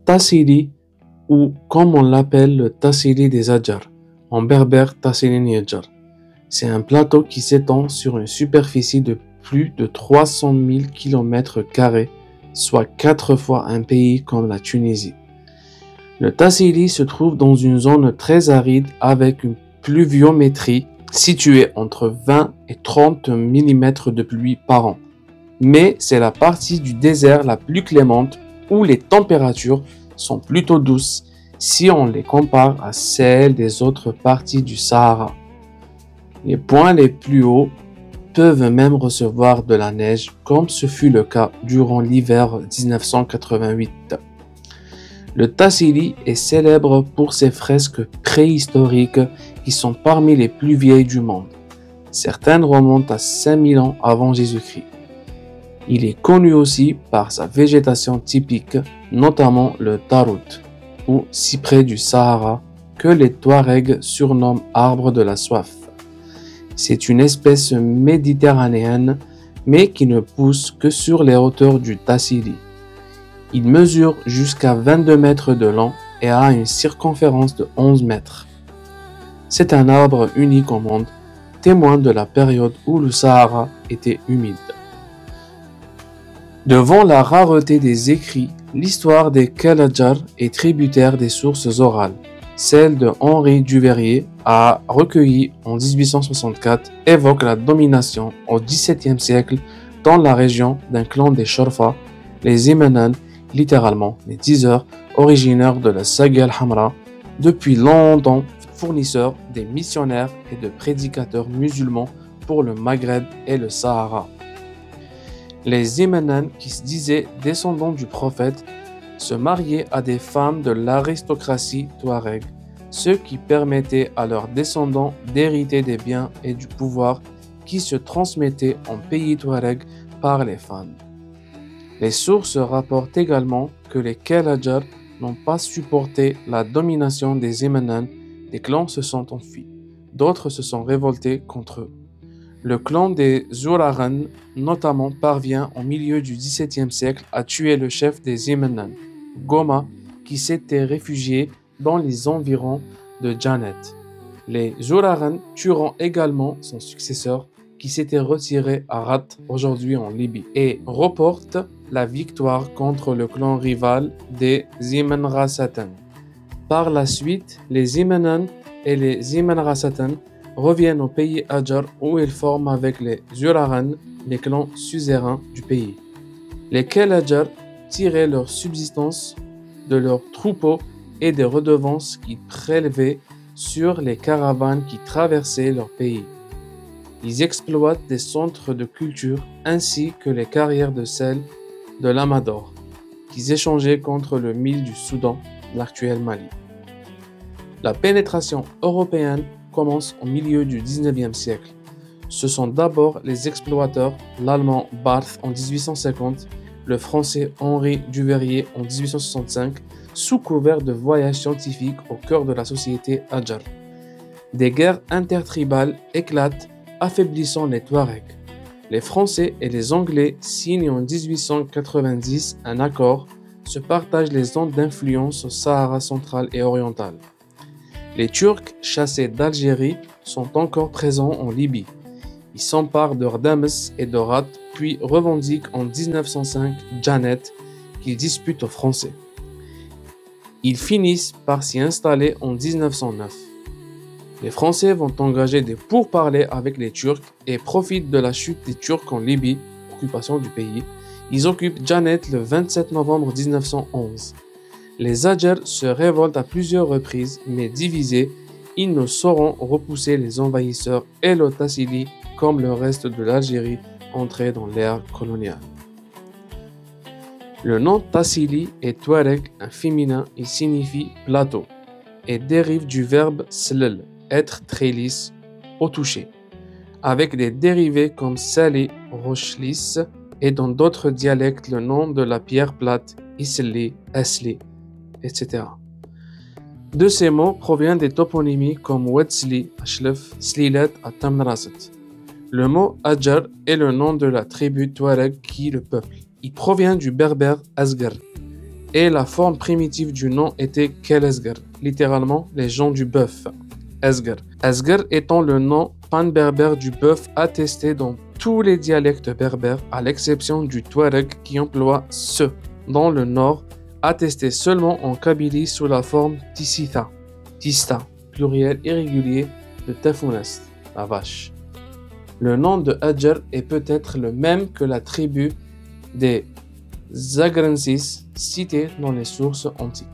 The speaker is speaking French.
tassili, ou comme on l'appelle le tassili des Adjar, en berbère tassili Niadjar. C'est un plateau qui s'étend sur une superficie de plus de 300 000 km², soit 4 fois un pays comme la Tunisie. Le tassili se trouve dans une zone très aride avec une pluviométrie située entre 20 et 30 mm de pluie par an. Mais c'est la partie du désert la plus clémente où les températures sont plutôt douces si on les compare à celles des autres parties du Sahara. Les points les plus hauts peuvent même recevoir de la neige comme ce fut le cas durant l'hiver 1988. Le tassili est célèbre pour ses fresques préhistoriques qui sont parmi les plus vieilles du monde. Certaines remontent à 5000 ans avant Jésus-Christ. Il est connu aussi par sa végétation typique, notamment le tarout, ou cyprès du Sahara, que les Touaregs surnomment arbre de la soif. C'est une espèce méditerranéenne, mais qui ne pousse que sur les hauteurs du tassili. Il mesure jusqu'à 22 mètres de long et a une circonférence de 11 mètres. C'est un arbre unique au monde, témoin de la période où le Sahara était humide. Devant la rareté des écrits, l'histoire des Keladjar est tributaire des sources orales. Celle de Henri Duveyrier, a recueilli en 1864, évoque la domination au XVIIe siècle dans la région d'un clan des Shorfa, les Imanan, littéralement les diseurs, originaires de la Saga al-Hamra, depuis longtemps fournisseurs des missionnaires et de prédicateurs musulmans pour le Maghreb et le Sahara. Les Imanan, qui se disaient descendants du prophète, se mariaient à des femmes de l'aristocratie touareg, ce qui permettait à leurs descendants d'hériter des biens et du pouvoir qui se transmettaient en pays touareg par les femmes. Les sources rapportent également que les Keladjar n'ont pas supporté la domination des Imanan, des clans se sont enfuis, d'autres se sont révoltés contre eux. Le clan des Zouraran, notamment, parvient au milieu du XVIIe siècle à tuer le chef des Imanan, Goma, qui s'était réfugié dans les environs de Janet. Les Zouraran tueront également son successeur, qui s'était retiré à Rat, aujourd'hui en Libye, et reportent la victoire contre le clan rival des Imanrasatan. Par la suite, les Imanan et les Imanrasatan reviennent au pays Adjar où ils forment avec les Zouraran les clans suzerains du pays. Les Keladjar tiraient leur subsistance de leurs troupeaux et des redevances qu'ils prélevaient sur les caravanes qui traversaient leur pays. Ils exploitent des centres de culture ainsi que les carrières de sel de l'Amador, qu'ils échangeaient contre le mil du Soudan, l'actuel Mali. La pénétration européenne commence au milieu du XIXe siècle. Ce sont d'abord les explorateurs, l'allemand Barth en 1850, le français Henri Duveyrier en 1865, sous couvert de voyages scientifiques au cœur de la société Adjar. Des guerres intertribales éclatent, affaiblissant les Touaregs. Les Français et les Anglais signent en 1890 un accord, se partagent les zones d'influence au Sahara central et oriental. Les Turcs, chassés d'Algérie, sont encore présents en Libye. Ils s'emparent de Damas et de Rat, puis revendiquent en 1905 Janet, qu'ils disputent aux Français. Ils finissent par s'y installer en 1909. Les Français vont engager des pourparlers avec les Turcs et profitent de la chute des Turcs en Libye, occupation du pays. Ils occupent Janet le 27 novembre 1911. Les Adjar se révoltent à plusieurs reprises, mais divisés, ils ne sauront repousser les envahisseurs et le tassili comme le reste de l'Algérie entré dans l'ère coloniale. Le nom tassili est touareg, un féminin, il signifie plateau et dérive du verbe slel, être très lisse, au toucher, avec des dérivés comme sali, roche lisse, et dans d'autres dialectes le nom de la pierre plate, isli, asli, etc. De ces mots proviennent des toponymies comme Wetzli, Ashlef, Slilet, à Tamnaraset. Le mot Adjar est le nom de la tribu touareg qui le peuple. Il provient du berbère asgar, Et la forme primitive du nom était Kelesger, littéralement les gens du bœuf. Esger. Esger étant le nom pan-berbère du bœuf attesté dans tous les dialectes berbères, à l'exception du Touareg qui emploie ce, dans le nord, attesté seulement en Kabylie sous la forme Tisitha, Tista, pluriel irrégulier de Tafounest, la vache. Le nom de Hadjer est peut-être le même que la tribu des Zagrensis citée dans les sources antiques.